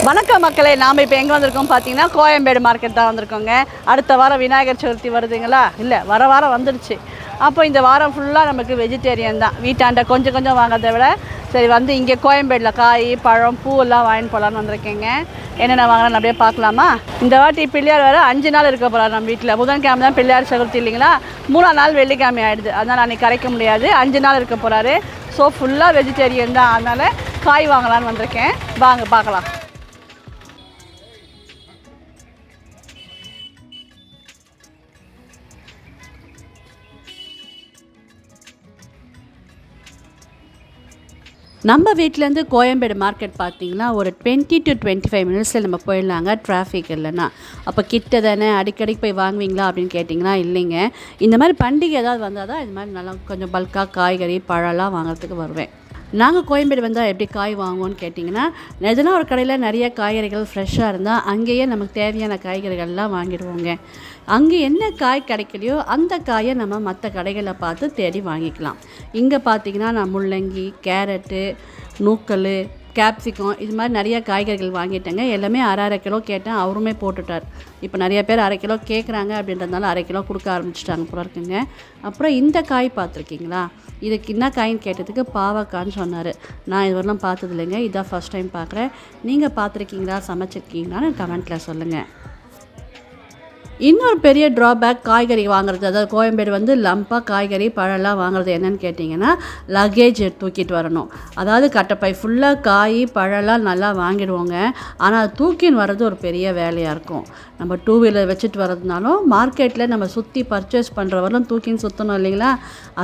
வணக்கம் மக்களே, நாம் இப்போ எங்கே வந்திருக்கோம் பார்த்தீங்கன்னா கோயம்பேடு மார்க்கெட் தான் வந்திருக்கோங்க. அடுத்த வாரம் விநாயகர் சதுர்த்தி வருதுங்களா? இல்லை, வாரம் வந்துடுச்சு. அப்போ இந்த வாரம் ஃபுல்லாக நமக்கு வெஜிடேரியன் தான். வீட்டாண்ட கொஞ்சம் கொஞ்சம் வாங்கிறத விட சரி வந்து இங்கே கோயம்பேடில் காய் பழம் பூவெல்லாம் வாங்கிட்டு போகலான்னு வந்திருக்கேங்க. என்னென்ன வாங்கினா அப்படியே பார்க்கலாமா? இந்த வாட்டி பிள்ளையார் வேறு 5 நாள் இருக்க போகிறார் நம்ம வீட்டில். புதன்கிழமை தான் பிள்ளையார் சதுர்த்தி இல்லைங்களா? 3ஆம் நாள் வெள்ளிக்கிழமை ஆகிடுது. அதனால் அன்றைக்கி கரைக்க முடியாது. 5 நாள் இருக்க போகிறாரு. ஸோ ஃபுல்லாக வெஜிடேரியன் தான். அதனால் காய் வாங்கலான்னு வந்திருக்கேன். வாங்க பார்க்கலாம். நம்ம வீட்டிலேருந்து கோயம்பேடு மார்க்கெட் பார்த்திங்கன்னா ஒரு 20 to 25 மினிட்ஸில் நம்ம போயிடலாங்க, டிராஃபிக் இல்லைன்னா. அப்போ கிட்ட தானே, அடிக்கடிக்கு போய் வாங்குவீங்களா அப்படின்னு கேட்டிங்கன்னா இல்லைங்க. இந்த மாதிரி பண்டிகை ஏதாவது வந்தால் தான் இது மாதிரி நல்லா கொஞ்சம் பல்காக காய்கறி பழம்லாம் வாங்குறதுக்கு வருவேன். நாங்கள் கோயம்பேடு வந்தால் எப்படி காய் வாங்குவோன்னு கேட்டிங்கன்னா, எதனா ஒரு கடையில் நிறைய காய்கறிகள் ஃப்ரெஷ்ஷாக இருந்தால் அங்கேயே நமக்கு தேவையான காய்கறிகள்லாம் வாங்கிடுவோங்க. அங்கே என்ன காய் கிடைக்கலையோ அந்த காயை நம்ம மற்ற கடைகளில் பார்த்து தேடி வாங்கிக்கலாம். இங்கே பார்த்திங்கன்னா நான் முள்ளங்கி, கேரட்டு, நூக்கல், கேப்சிகம் இது மாதிரி நிறைய காய்கறிகள் வாங்கிட்டேங்க. எல்லாமே அரை கிலோ கேட்டேன், அவருமே போட்டுட்டார். இப்போ நிறைய பேர் அரை கிலோ கேட்குறாங்க அப்படின்றதுனால அரை கிலோ கொடுக்க ஆரம்பிச்சிட்டாங்க போல இருக்குங்க. அப்புறம் இந்த காய் பார்த்துருக்கீங்களா? இதுக்கு என்ன காயின்னு கேட்டதுக்கு பாவக்கான்னு சொன்னார். நான் இது வரலாம் பார்த்தது இல்லைங்க, இதான் ஃபஸ்ட் டைம் பார்க்குறேன். நீங்கள் பார்த்துருக்கீங்களா, சமைச்சிருக்கீங்களான்னு கமெண்ட்டில் சொல்லுங்கள். இன்னொரு பெரிய ட்ராபேக் காய்கறி வாங்குறது, அதாவது கோயம்பேடு வந்து லம்பாக காய்கறி பழம்லாம் வாங்குறது என்னென்னு கேட்டிங்கன்னா, லக்கேஜ் தூக்கிட்டு வரணும். அதாவது கட்டைப்பை ஃபுல்லாக காய் பழம்லாம் நல்லா வாங்கிடுவோங்க. ஆனால் தூக்கின்னு வர்றது ஒரு பெரிய வேலையாக இருக்கும். நம்ம 2 வீலர் வச்சுட்டு வரதுனாலும் மார்க்கெட்டில் நம்ம சுற்றி பர்ச்சேஸ் பண்ணுறவரெல்லாம் தூக்கின்னு சுற்றணும் இல்லைங்களா?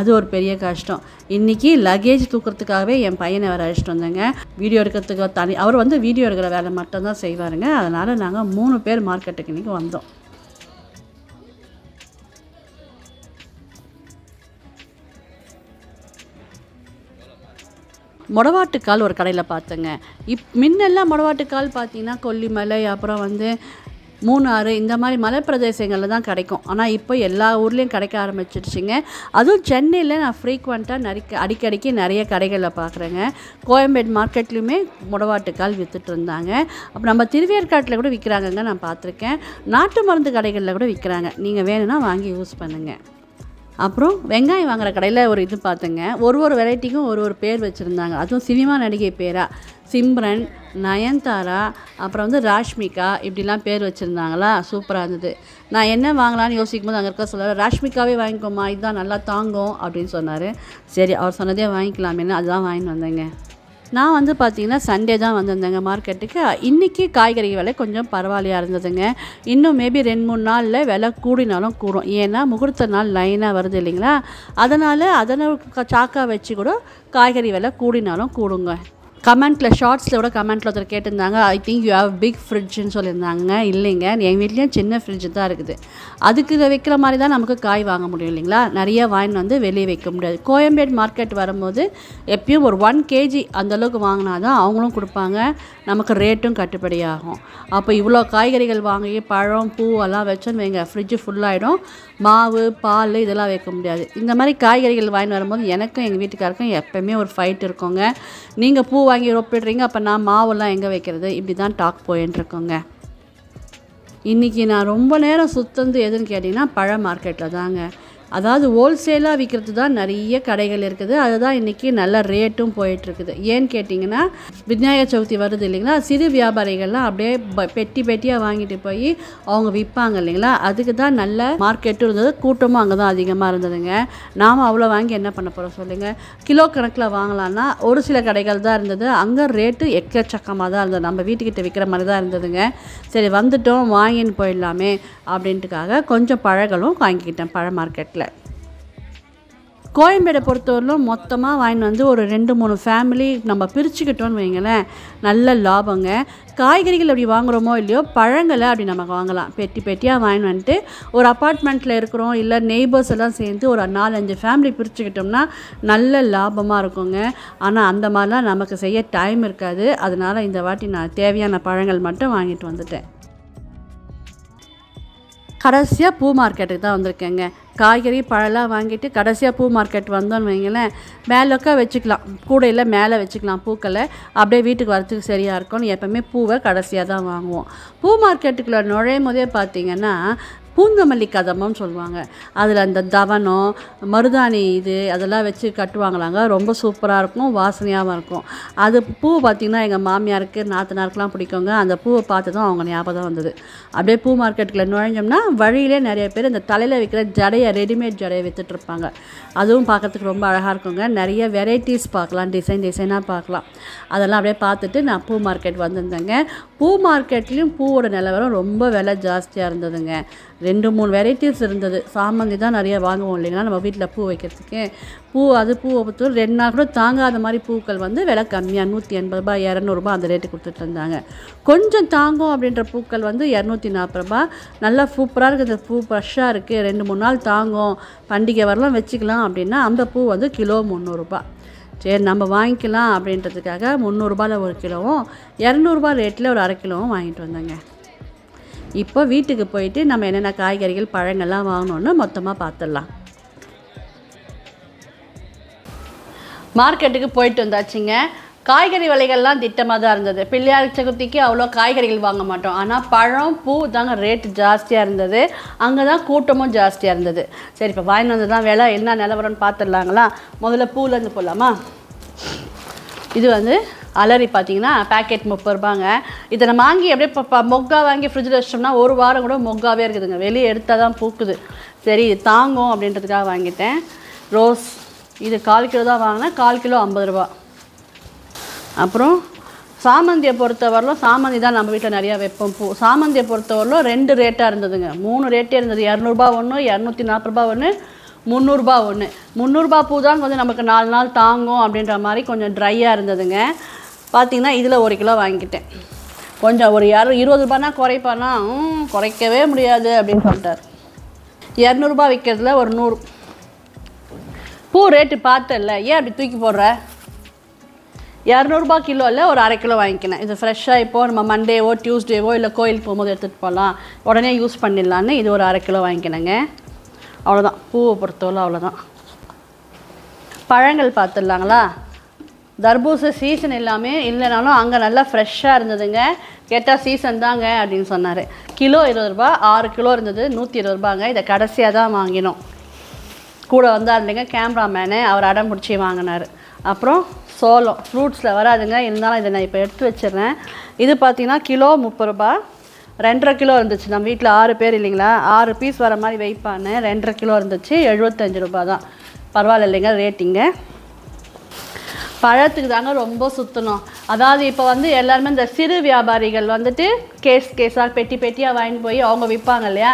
அது ஒரு பெரிய கஷ்டம். இன்றைக்கி லக்கேஜ் தூக்கிறதுக்காகவே என் பையனை வேறு அழைச்சிட்டு வந்தேங்க. வீடியோ எடுக்கிறதுக்கு தனி, அவர் வந்து வீடியோ எடுக்கிற வேலை மட்டும்தான் செய்வாருங்க. அதனால் நாங்கள் 3 பேர் மார்க்கெட்டுக்கு இன்றைக்கி வந்தோம். மொடவாட்டுக்கால் ஒரு கடையில் பார்த்தேங்க. முன்னெல்லாம் மொடவாட்டுக்கால் பார்த்தீங்கன்னா கொல்லிமலை, அப்புறம் வந்து மூணாறு, இந்த மாதிரி மலைப்பிரதேசங்களில் தான் கிடைக்கும். ஆனால் இப்போ எல்லா ஊர்லேயும் கிடைக்க ஆரம்பிச்சிடுச்சிங்க. அதுவும் சென்னையில் நான் ஃப்ரீக்வெண்ட்டாக அடிக்கடிக்கு நிறைய கடைகளில் பார்க்குறேங்க. கோயம்பேடு மார்க்கெட்லேயுமே மொடவாட்டுக்கால் விற்றுட்டு இருந்தாங்க. அப்புறம் நம்ம திருவேற்காட்டில் கூட விற்கிறாங்கங்க, நான் பார்த்துருக்கேன். நாட்டு மருந்து கடைகளில் கூட விற்கிறாங்க. நீங்கள் வேணும்னா வாங்கி யூஸ் பண்ணுங்கள். அப்புறம் வெங்காயம் வாங்குகிற கடையில் ஒரு இது பார்த்தேங்க. ஒரு வெரைட்டிக்கும் ஒரு பேர் வச்சுருந்தாங்க. அதுவும் சினிமா நடிகை பேராக சிம்ரன், நயன்தாரா, அப்புறம் வந்து ராஷ்மிகா இப்படிலாம் பேர் வச்சுருந்தாங்களா, சூப்பராக இருந்தது. நான் என்ன வாங்கலான்னு யோசிக்கும் போது அங்கே இருக்க சொல்ல, ராஷ்மிகாவே வாங்கிக்கோமா, இதுதான் நல்லா தாங்கும் அப்படின்னு சொன்னார். சரி, அவர் சொன்னதே வாங்கிக்கலாமேன்னு அதுதான் வாங்கிட்டு வந்தேங்க. நான் வந்து பார்த்திங்கன்னா சண்டே தான் வந்திருந்தேங்க மார்க்கெட்டுக்கு. இன்றைக்கி காய்கறி விலை கொஞ்சம் பரவாயில்லையாக இருந்ததுங்க. இன்னும் மேபி 2-3 நாளில் விலை கூடினாலும் கூடும். ஏன்னா முகூர்த்த நாள் லைனாக வருது இல்லைங்களா? அதனால் சாக்காக வச்சு கூட காய்கறி விலை கூடினாலும் கூடுங்க. கமெண்ட்டில் ஷார்ட்ஸில் கூட கமெண்ட்டில் ஒருத்தர் கேட்டிருந்தாங்க, I think you have big ஃப்ரிட்ஜுன்னு சொல்லியிருந்தாங்க. இல்லைங்க, எங்கள் வீட்லேயும் சின்ன ஃப்ரிட்ஜு தான் இருக்குது. அதுக்கு வைக்கிற மாதிரி தான் நமக்கு காய் வாங்க முடியும் இல்லைங்களா? நிறைய வாங்கிட்டு வந்து வெளியே வைக்க முடியாது. கோயம்பேடு மார்க்கெட் வரும்போது எப்பயும் ஒரு 1 kg அந்தளவுக்கு வாங்கினா தான் அவங்களும் கொடுப்பாங்க, நமக்கு ரேட்டும் கட்டுப்படி ஆகும். அப்போ இவ்வளோ காய்கறிகள் வாங்கி பழம் பூ எல்லாம் வச்சோன்னு வைங்க, ஃப்ரிட்ஜு ஃபுல்லாகிடும். மாவு பால் இதெல்லாம் வைக்க முடியாது. இந்த மாதிரி காய்கறிகள் வாங்கிட்டு வரும்போது எனக்கும் எங்கள் வீட்டுக்காருக்கும் எப்போயுமே ஒரு ஃபைட் இருக்குங்க. நீங்கள் பூ வாங்கி ஒப்பிடுறீங்க, அப்போ நான் மாவெல்லாம் எங்கே வைக்கிறது, இப்படி தான் டாக் போயின்ட்டுருக்கோங்க. இன்றைக்கி நான் ரொம்ப நேரம் சுத்தந்து எதுன்னு கேட்டிங்கன்னா பழ மார்க்கெட்டில் தாங்க. அதாவது ஹோல்சேலாக விற்கிறது தான் நிறைய கடைகள் இருக்குது. அதுதான் இன்றைக்கி நல்ல ரேட்டும் போயிட்டுருக்குது. ஏன்னு கேட்டிங்கன்னா விநாயகர் சதுர்த்தி வருது இல்லைங்களா? சிறு வியாபாரிகள்லாம் அப்படியே பெட்டியாக வாங்கிட்டு போய் அவங்க விற்பாங்க இல்லைங்களா? அதுக்கு தான் நல்ல மார்க்கெட்டும் இருந்தது, கூட்டமும் அங்கே தான் அதிகமாக இருந்ததுங்க. நாம் அவ்வளோ வாங்கி என்ன பண்ண போகிறோம் சொல்லுங்கள்? கிலோ கணக்கில் வாங்கலான்னா ஒரு சில கடைகள் தான் இருந்தது. அங்கே ரேட்டு எக்கச்சக்கமாக தான் இருந்தது. நம்ம வீட்டுக்கிட்ட விற்கிற மாதிரி தான் இருந்ததுங்க. சரி வந்துட்டோம், வாங்கின்னு போயிடலாமே அப்படின்ட்டுக்காக கொஞ்சம் பழங்களும் வாங்கிக்கிட்டேன் பழ மார்க்கெட்டில். கோயம்பேடை பொறுத்தவரையிலும் மொத்தமாக வாங்கிட்டு வந்து ஒரு 2-3 ஃபேமிலி நம்ம பிரிச்சுக்கிட்டோன்னு வைங்களேன், நல்ல லாபங்க. காய்கறிகள் அப்படி வாங்குகிறோமோ இல்லையோ, பழங்களை அப்படி நமக்கு வாங்கலாம். பெட்டியாக வாங்கிட்டு வந்துட்டு ஒரு அப்பார்ட்மெண்ட்டில் இருக்கிறோம், இல்லை நெய்பர்ஸ் எல்லாம் சேர்ந்து ஒரு 4-5 ஃபேமிலி பிரிச்சுக்கிட்டோம்னா நல்ல லாபமாக இருக்குங்க. ஆனால் அந்த மாதிரிலாம் நமக்கு செய்ய டைம் இருக்காது. அதனால் இந்த வாட்டி நான் தேவையான பழங்கள் மட்டும் வாங்கிட்டு வந்துட்டேன். கடைசியாக பூ மார்க்கெட்டுக்கு தான் வந்திருக்கேங்க. காய்கறி பழம்லாம் வாங்கிட்டு கடைசியாக பூ மார்க்கெட் வந்தோன்னு வைங்களேன், மேலக்கா வச்சுக்கலாம், கூடையில் மேலே வச்சுக்கலாம் பூக்களை, அப்படியே வீட்டுக்கு வரத்துக்கு சரியாக இருக்கும்னு எப்போவுமே பூவை கடைசியாக தான் வாங்குவோம். பூ மார்க்கெட்டுக்குள்ளே நுழையும் போதே பார்த்திங்கன்னா பூந்தமல்லி கதம்பம்னு சொல்லுவாங்க. அதில் அந்த தவனம், மருதாணி அதெல்லாம் வச்சு கட்டுவாங்களாங்க. ரொம்ப சூப்பராக இருக்கும், வாசனையாகவும் இருக்கும். அது பூ பார்த்திங்கன்னா எங்கள் மாமியாருக்கு நாத்தனாருக்குலாம் பிடிக்குங்க. அந்த பூவை பார்த்து தான் அவங்க ஞாபகம் வந்தது. அப்படியே பூ மார்க்கெட்டுக்குள்ளே நுழைஞ்சோம்னா வழியிலே நிறைய பேர் இந்த தலையில் வைக்கிற ஜடையை, ரெடிமேட் ஜடையை விற்றுட்ருப்பாங்க. அதுவும் பார்க்கறதுக்கு ரொம்ப அழகாக இருக்குங்க. நிறைய வெரைட்டிஸ் பார்க்கலாம், டிசைனாக பார்க்கலாம். அதெல்லாம் அப்படியே பார்த்துட்டு நான் பூ மார்க்கெட் வந்திருந்தேங்க. பூ மார்க்கெட்லேயும் பூவோட நிலவரம் ரொம்ப விலை ஜாஸ்தியாக இருந்ததுங்க. 2-3 வெரைட்டிஸ் இருந்தது. சாமந்தி தான் நிறைய வாங்குவோம் இல்லைங்களா நம்ம வீட்டில் பூ வைக்கிறதுக்கு. பூவை பொறுத்த 2 நாள் கூட தாங்காத மாதிரி பூக்கள் விலை கம்மியாக 180 ரூபாய், 200 ரூபாய் அந்த ரேட்டு கொடுத்துட்டு இருந்தாங்க. கொஞ்சம் தாங்கும் அப்படின்ற பூக்கள் 240 ரூபாய். நல்லா சூப்பராக இருக்குது, இந்த பூ ஃப்ரெஷ்ஷாக இருக்குது, 2-3 நாள் தாங்கும், பண்டிகை வரலாம் வச்சுக்கலாம் அப்படின்னா அந்த பூ கிலோ 300 ரூபாய். சரி நம்ம வாங்கிக்கலாம் அப்படின்றதுக்காக 300 ரூபாயில் 1 கிலோவும் 200 ரூபாய் ரேட்டில் ஒரு 1/2 கிலோவும் வாங்கிட்டு வந்தேங்க. இப்போ வீட்டுக்கு போயிட்டு நம்ம என்னென்ன காய்கறிகள் பழங்கள்லாம் வாங்கணுன்னு மொத்தமாக பார்த்துடலாம். மார்க்கெட்டுக்கு போயிட்டு வந்தாச்சுங்க. காய்கறி விலைகள்லாம் திட்டமாக தான் இருந்தது. பிள்ளையார் சதுர்த்திக்கு அவ்வளோ காய்கறிகள் வாங்க மாட்டோம், ஆனால் பழம் பூ தாங்க ரேட்டு ஜாஸ்தியாக இருந்தது. அங்கே தான் கூட்டமும் ஜாஸ்தியாக இருந்தது. சரி இப்போ வாங்கிட்டு வந்து தான் விலை என்ன நிலவரம்னு பார்த்துடலாங்களா. முதல்ல பூலேருந்து போடலாமா. இது அலரி பார்த்திங்கன்னா பேக்கெட் 30 ரூபாங்க. இதை நம்ம வாங்கி அப்படியே இப்போ மொக்கா வாங்கி ஃப்ரிட்ஜில் வச்சிட்டோம்னா 1 வாரம் கூட மொக்காவே இருக்குதுங்க, வெளியே எடுத்தால் தான் பூக்குது. சரி இது தாங்கும் அப்படின்றதுக்காக வாங்கிட்டேன். ரோஸ் இது 1/4 கிலோ தான் வாங்கினேன், 1/4 கிலோ 50 ரூபா. அப்புறம் சாமந்தியை பொறுத்தவரையிலும் சாமந்தி தான் நம்ம வீட்டில் நிறையா வைப்போம். பூ சாமந்தியை பொறுத்தவரையிலும் 2 ரேட்டாக இருந்ததுங்க, 3 ரேட்டே இருந்தது. 200 ரூபா ஒன்று, 240 ரூபா ஒன்று, 300 ரூபா ஒன்று. 300 ரூபா பூ தான் நமக்கு 4 நாள் தாங்கும் அப்படின்ற மாதிரி கொஞ்சம் ட்ரையாக இருந்ததுங்க. பார்த்திங்கன்னா இதில் 1 கிலோ வாங்கிக்கிட்டேன். கொஞ்சம் ஒரு 20 ரூபானா குறைப்பானா, குறைக்கவே முடியாது அப்படின்னு சொல்லிட்டார். 200 ரூபா விற்கிறதுல ஒரு 100 பூ ரேட்டு பார்த்தல, ஏன் அப்படி தூக்கி போடுற. 200 ரூபா கிலோவில் ஒரு 1/2 கிலோ வாங்கிக்கினேன். இது ஃப்ரெஷ்ஷாக இப்போது நம்ம மண்டேவோ டியூஸ்டேவோ இல்லை கோயிலுக்கு போகும்போது எடுத்துகிட்டு போகலாம், உடனே யூஸ் பண்ணிடலான்னு இது ஒரு 1/2 கிலோ வாங்கிக்கினேங்க. அவ்வளோதான், பூவை பொறுத்தவரை அவ்வளோதான். பழங்கள் பார்த்துடலாங்களா. தர்பூசை சீசன் எல்லாமே இல்லைனாலும் அங்கே நல்லா ஃப்ரெஷ்ஷாக இருந்ததுங்க. கேட்டால் சீசன் தாங்க அப்படின்னு சொன்னார். கிலோ 20 ரூபா, 6 கிலோ இருந்தது, 120 ரூபாங்க. இதை கடைசியாக தான் வாங்கினோம். கூட வந்தார் இல்லைங்க கேமராமேனு, அவர் அடம் பிடிச்சி வாங்கினார். அப்புறம் சோளம் ஃப்ரூட்ஸில் வராதுங்க, இருந்தாலும் இதை நான் இப்போ எடுத்து வச்சிடுறேன். இது பார்த்திங்கன்னா கிலோ 30 ரூபா, 2.5 கிலோ இருந்துச்சு. நம்ம வீட்டில் 6 பேர் இல்லைங்களா, 6 பீஸ் வர மாதிரி வைப்பான்னு 2.5 கிலோ இருந்துச்சு, 75 ரூபா தான். பரவாயில்ல இல்லைங்க ரேட்டிங்க. பழத்துக்கு தாங்க ரொம்ப சுற்றணும். அதாவது இப்போ எல்லாருமே இந்த சிறு வியாபாரிகள் கேஸாக பெட்டியாக வாங்கிட்டு போய் அவங்க விற்பாங்க இல்லையா,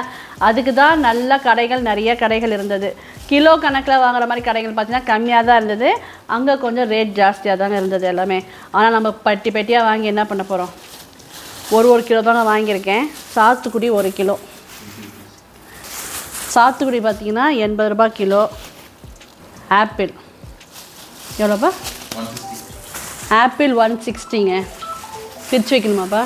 அதுக்கு தான் நல்ல கடைகள், நிறைய கடைகள் இருந்தது. கிலோ கணக்கில் வாங்குற மாதிரி கடைகள் பார்த்திங்கன்னா கம்மியாக தான் இருந்தது. அங்கே கொஞ்சம் ரேட் ஜாஸ்தியாக தாங்க இருந்தது எல்லாமே. ஆனால் நம்ம பெட்டியாக வாங்கி என்ன பண்ண போகிறோம். ஒரு கிலோ தாங்க வாங்கியிருக்கேன். சாத்துக்குடி 1 கிலோ. சாத்துக்குடி பார்த்திங்கன்னா 80 ரூபா கிலோ. ஆப்பிள் எவ்வளோப்பா? ஆப்பிள் 160ங்க. பிரித்து வைக்கணுமாப்பா.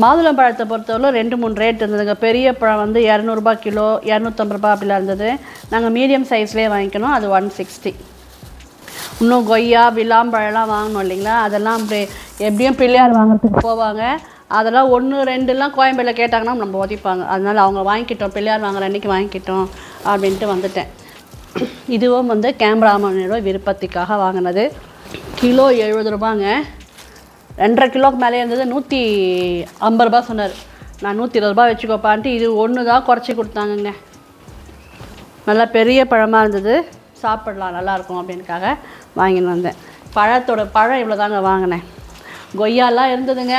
மாதுளம் பழத்தை பொறுத்தவரை 2-3 ரேட் இருந்ததுங்க. பெரிய பழம் 200 ரூபா கிலோ, 250 ரூபா அப்படிலாம் இருந்தது. நாங்கள் மீடியம் சைஸ்லேயே வாங்கிக்கணும், அது 160. இன்னும் கொய்யா விளாம்பழம்லாம் வாங்கணும் இல்லைங்களா, அதெல்லாம் அப்படி எப்படியும் பிள்ளையார் வாங்குறதுக்கு போவாங்க. அதெல்லாம் 1-2 கோயம்பேடில் கேட்டாங்கன்னா நம்ம ஒதிப்பாங்க. அதனால் அவங்க வாங்கிக்கிட்டோம், பிள்ளையார் வாங்குற அன்றைக்கி வாங்கிக்கிட்டோம் அப்படின்ட்டு வந்துட்டேன். இதுவும் கேமராமேனோட விருப்பத்துக்காக வாங்கினது. கிலோ 70 ரூபாங்க. 2.5 கிலோக்கு மேலே இருந்தது, 150 ரூபா சொன்னார். நான் 120 ரூபா வச்சுக்கோப்பான்ட்டு இது ஒன்று தான் குறைச்சி கொடுத்தாங்கங்க. நல்லா பெரிய பழமாக இருந்தது, சாப்பிடலாம் நல்லாயிருக்கும் அப்படின்னுக்காக வாங்கின்னு வந்தேன். பழம் இவ்வளோ தாங்க வாங்கினேன். கொய்யாலாம் இருந்ததுங்க,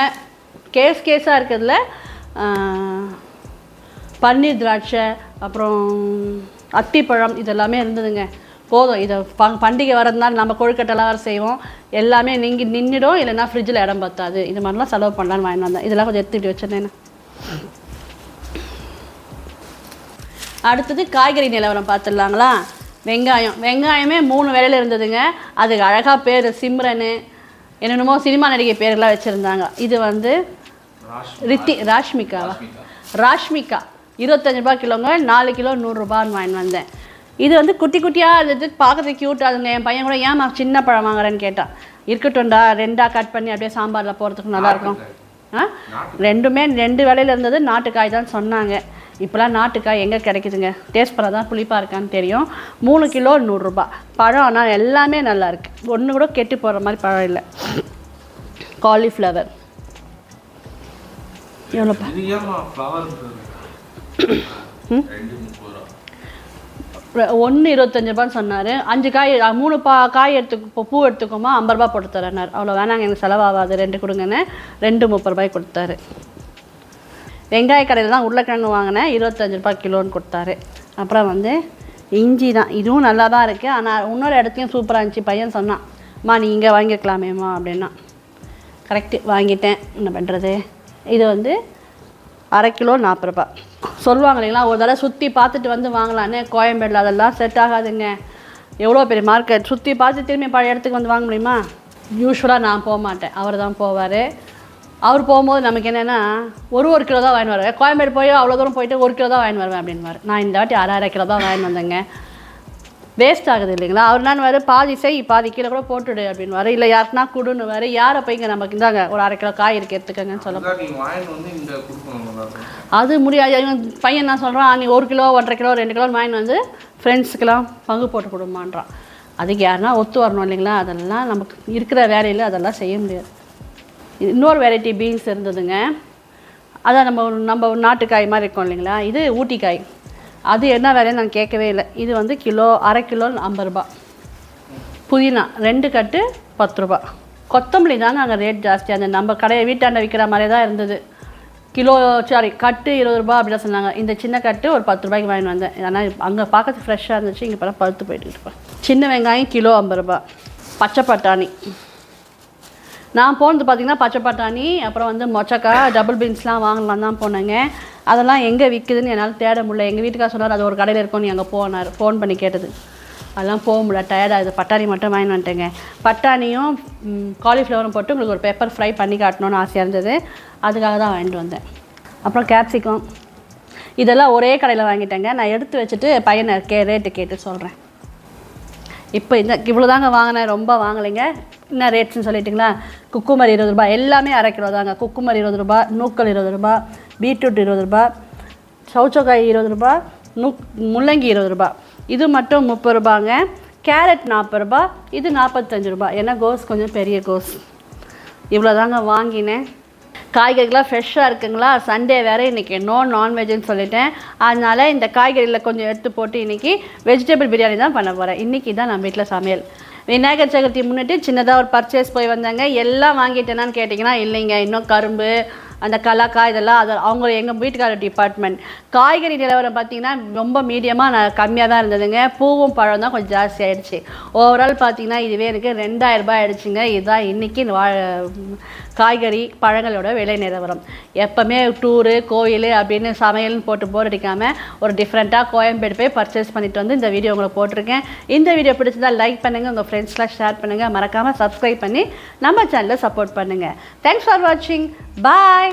கேஸாக இருக்கிறதுல பன்னீர் திராட்சை, அப்புறம் அத்திப்பழம் இதெல்லாமே இருந்ததுங்க. போதும், இதை பண்டிகை வரதுனால நம்ம கொழுக்கட்டைலாம் வர செய்வோம், எல்லாமே நின்றுடும், இல்லைன்னா ஃப்ரிட்ஜில் இடம் பத்தாது. இது மாதிரிலாம் செலவு பண்ணலான்னு வாங்கிட்டு வந்தேன். இதெல்லாம் கொஞ்சம் எடுத்துகிட்டு வச்சிருந்தேன். அடுத்தது காய்கறி நிலவரம் பார்த்துடலாங்களா. வெங்காயமே 3 விலையில் இருந்ததுங்க. அதுக்கு அழகாக பேர் சிம்ரனு என்னென்னமோ சினிமா நடிகை பேரெல்லாம் வச்சுருந்தாங்க. இது ராஷ்மிகா 25 ரூபாய் கிலோங்க. 4 கிலோ 100 ரூபான்னு வாங்கிட்டு வந்தேன். இது வந்து குட்டி குட்டியாக இருந்தது, பார்க்கறதுக்கு க்யூட்டாக இருந்துங்க. என் பையன் கூட ஏன் சின்ன பழம் வாங்குறேன்னு கேட்டான். இருக்கட்டும்டா, 2ஆக கட் பண்ணி அப்படியே சாம்பாரில் போகிறதுக்கு நல்லாயிருக்கும். ரெண்டுமே 2 விலையில் இருந்தது. நாட்டுக்காய் தான் சொன்னாங்க. இப்போலாம் நாட்டுக்காய் எங்கே கிடைக்குதுங்க? டேஸ்ட் பண்ண தான் புளிப்பாக இருக்கான்னு தெரியும். 3 கிலோ 100 ரூபா. பழம் ஆனால் எல்லாமே நல்லாயிருக்கு. ஒன்று கூட கெட்டு போகிற மாதிரி பழம் இல்லை. காலிஃப்ளவர் எவ்வளோப்பா? 1 25 ரூபான்னு சொன்னார். 5 காய் 3 காய் எடுத்துக்கு பூ எடுத்துக்கோமா 50 ரூபா போட்டு தரேன்னார். அவ்வளோ வேணாங்க, எனக்கு செலவாகாது, 2 கொடுங்கன்னு 2 30 ரூபாய்க்கு கொடுத்தாரு. வெங்காய கடையில் தான் உருளைக்கிழங்கு வாங்கினேன், 25 ரூபாய் கிலோன்னு கொடுத்தாரு. அப்புறம் வந்து இஞ்சி தான், இதுவும் நல்லா தான் இருக்குது. ஆனால் இன்னொரு இடத்துலையும் சூப்பராக இருந்துச்சு. பையன் சொன்னான், அம்மா நீ இங்கே வாங்கியிருக்கலாமேம்மா அப்படின்னா. கரெக்டு, வாங்கிட்டேன். என்ன பண்ணுறது? இது வந்து 1/2 கிலோ 40 ரூபா. சொல்லுவாங்க இல்லைங்களா, ஒரு தடவை சுற்றி பார்த்துட்டு வந்து வாங்கலான்னு. கோயம்பேடில் அதெல்லாம் செட் ஆகாதுங்க. எவ்வளோ பெரிய மார்க்கெட், சுற்றி பார்த்து திரும்பி பழைய இடத்துக்கு வந்து வாங்க முடியுமா? யூஸ்வலாக நான் போக மாட்டேன், அவர் தான் போவார். அவர் போகும்போது நமக்கு என்னென்னா ஒரு கிலோ தான் வாங்கி வருவேன். கோயம்பேடு போய் அவ்வளோ தூரம் போயிட்டு 1 கிலோ தான் வாங்கி வருவேன் அப்படின்வார். நான் இந்த வாட்டி 1/2 கிலோ தான் வாங்கி வந்தேங்க. வேஸ்ட் ஆகுது இல்லைங்களா? அவர் நான் வேறு பாதி பாதி கிலோ கூட போட்டுடு அப்படின்வார். இல்லை யாருக்குனா கொடுன்னு வேறு. யாரை போய்ங்க நமக்கு இந்தாங்க ஒரு 1/2 கிலோ காய் இருக்குது எடுத்துக்கங்கன்னு சொல்லுவாங்க. அது முடியாது. பையன் நான் சொல்கிறான், நீ 1 கிலோ 1/2 கிலோ 2 கிலோ வாங்கி வந்து ஃப்ரெண்ட்ஸுக்கெல்லாம் பங்கு போட்டு கொடுமான்றான். அதுக்கு யாருன்னா ஒத்து வரணும் இல்லைங்களா? அதெல்லாம் நமக்கு இருக்கிற வேலையில் அதெல்லாம் செய்ய முடியாது. இன்னொரு வெரைட்டி பீன்ஸ் இருந்ததுங்க. அதான் நம்ம நாட்டுக்காய் மாதிரி இருக்கும் இல்லைங்களா? இது ஊட்டிக்காய். அது என்ன வேலைன்னு நான் கேட்கவே இல்லை. இது வந்து 1/2 கிலோ 50 ரூபா. புதினா 2 கட்டு 10 ரூபா. கொத்தமல்லி தாங்க அங்கே ரேட் ஜாஸ்தி. அந்த நம்ம கடையை வீட்டாண்ட விற்கிற மாதிரி தான் இருந்தது. கட்டு 20 ரூபா அப்படி தான் சொன்னாங்க. இந்த சின்ன கட்டு ஒரு 10 ரூபாய்க்கு வாங்கிட்டு வந்தேன். ஆனால் அங்கே பார்க்கறது ஃப்ரெஷ்ஷாக இருந்துச்சு. இங்கே படம் பழுத்து போயிட்டு இருப்பேன். சின்ன வெங்காயம் கிலோ 50 ரூபா. பச்சை பட்டாணி நான் போனது பார்த்திங்கன்னா பச்சை பட்டாணி, அப்புறம் வந்து மொச்சக்காய், டபுள் பீன்ஸ்லாம் வாங்கலாம் தான் போனேங்க. அதெல்லாம் எங்கே விற்குதுன்னு என்னால் தேட முடியல. எங்கள் வீட்டுக்கார சொன்னார் அது ஒரு கடையில் இருக்கும், நீ அங்கே போனார். ஃபோன் பண்ணி கேட்டது, அதெல்லாம் போக முடியல, டயர்டாகுது. பட்டாணி மட்டும் வாங்கி வந்துட்டேங்க. பட்டாணியும் காலிஃப்ளவரும் போட்டு உங்களுக்கு ஒரு பெப்பர் ஃப்ரை பண்ணி காட்டணுன்னு ஆசையாக இருந்தது. அதுக்காக தான் வாங்கிட்டு வந்தேன். அப்புறம் கேப்சிகம் இதெல்லாம் ஒரே கடையில் வாங்கிட்டேங்க. நான் எடுத்து வச்சுட்டு பையனை ரேட்டு கேட்டு சொல்கிறேன். இப்போ இவ்வளோ தாங்க வாங்கினேன், ரொம்ப வாங்கலைங்க. என்ன ரேட்ஸ்ன்னு சொல்லிட்டிங்களா? குக்குமர் 20 ரூபா, எல்லாமே 1/2 கிலோ தாங்க. குக்குமர் 20 ரூபா, நூக்கல் 20 ரூபா, பீட்ரூட் 20 ரூபா, சௌச்சக்காய் 20 ரூபா, முள்ளங்கி 20 ரூபா. இது மட்டும் 30 ரூபாங்க. கேரட் 40 ரூபா, இது 45 ரூபா. ஏன்னா கோஸ் கொஞ்சம் பெரிய கோஸ். இவ்வளோ தாங்க வாங்கினேன். காய்கறிகளாம் ஃப்ரெஷ்ஷாக இருக்குங்களா? சண்டே வேறு, இன்றைக்கி நான்வெஜ்ஜுன்னு சொல்லிட்டேன். அதனால் இந்த காய்கறியில் கொஞ்சம் எடுத்து போட்டு இன்றைக்கி வெஜிடபிள் பிரியாணி தான் பண்ண போகிறேன். இன்றைக்கி தான் நம்ம வீட்டில் சமையல். விநாயகர் சதுர்த்தி முன்னிட்டு சின்னதாக ஒரு பர்ச்சேஸ் போய் வந்தாங்க. எல்லாம் வாங்கிட்டேனான்னு கேட்டிங்கன்னா இல்லைங்க, இன்னும் கரும்பு, அந்த கலாக்காய் இதெல்லாம் அது அவங்க எங்கள் வீட்டுக்கார டிபார்ட்மெண்ட். காய்கறி நிலவரம் பார்த்திங்கன்னா ரொம்ப மீடியமாக கம்மியாக தான் இருந்ததுங்க. பூவும் பழம் தான் கொஞ்சம் ஜாஸ்தி ஆகிடுச்சு. ஓவரால் பார்த்திங்கன்னா இதுவே எனக்கு 2000 ரூபாய் ஆகிடுச்சுங்க. இதுதான் இன்றைக்கி காய்கறி பழங்களோட விலை நிலவரம். எப்போவுமே டூரு கோயில் அப்படின்னு சமையல்னு போட்டு போர் அடிக்காமல் ஒரு டிஃப்ரெண்ட்டாக கோயம்பேடு போய் பர்ச்சேஸ் பண்ணிவிட்டு வந்து இந்த வீடியோ உங்களுக்கு போட்டிருக்கேன். இந்த வீடியோ பிடிச்சதால் லைக் பண்ணுங்கள், உங்கள் ஃப்ரெண்ட்ஸ்லாம் ஷேர் பண்ணுங்கள், மறக்காமல் சப்ஸ்கிரைப் பண்ணி நம்ம சேனலை சப்போர்ட் பண்ணுங்கள். தேங்க்ஸ் ஃபார் வாட்சிங். பாய்.